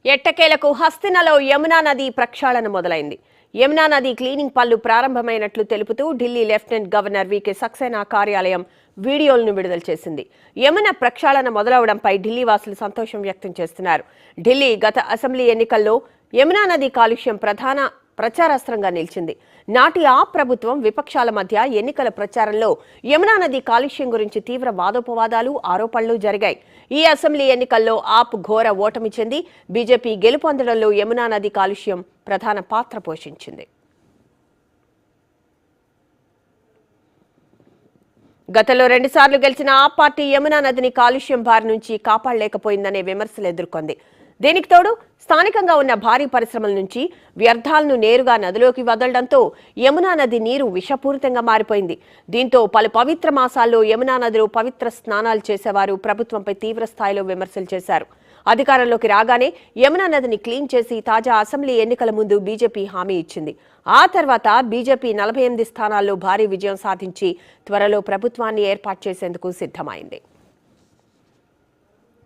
ఎట్టకేలకు హస్తినలో యమునా నది ప్రక్షాళన మొదలైంది. యమునా నది క్లీనింగ్ పనులు ప్రారంభమైనట్లు తెలుపుతూ Delhi lieutenant governor V K Saxena కార్యాలయం వీడియోలను విడుదల చేసింది. యమున ప్రక్షాళన మొదలవడంపై ఢిల్లీ వాసులు సంతోషం వ్యక్తం చేస్తున్నారు. ఢిల్లీ గత అసెంబ్లీ ఎన్నికల్లో యమునా నది కాలుష్యం ప్రధాన ప్రచారాస్త్రంగా నిలిచింది. నాటి ఆప్ ప్రభుత్వం విపక్షాల మధ్య ఎన్నికల ప్రచారంలో యమునా నది కాలుష్యం గురించి తీవ్ర వాదోపవాదాలు, ఆరోపణలు జరిగాయి. ఈ అసెంబ్లీ ఎన్నికల్లో ఆప్ ఘోర ఓటమి చెంది బీజేపీ గెలుపొందడంలో యమునా నది కాలుష్యం ప్రధాన పాత్ర పోషించింది. గతంలో 2 సార్లు గెలిచిన ఆప్ పార్టీ యమునా నదిని కాలుష్యం బారి నుంచి కాపాడలేకపోయిందనే విమర్శలు ఎదుర్కొంది. దీనికి తోడు స్థానికంగా ఉన్న భారీ పరిశ్రమల నుంచి వ్యర్థాలను నేరుగా నదిలోకి వదలడంతో యమునా నది నీరు విషపూరితంగా మారిపోయింది. దీంతో పలు పవిత్ర మాసాల్లో యమునా నదిలో పవిత్ర స్నానాలు చేసేవారు ప్రభుత్వంపై తీవ్ర స్థాయిలో విమర్శలు చేశారు. అధికారంలోకి రాగానే యమునా నదిని క్లీన్ చేసి తాజా అసెంబ్లీ ఎన్నికల ముందు బీజేపీ హామీ ఇచ్చింది. ఆ తర్వాత బీజేపీ 48 స్థానాల్లో భారీ విజయం సాధించి త్వరలో ప్రభుత్వాన్ని ఏర్పాటు చేసేందుకు సిద్ధమైంది.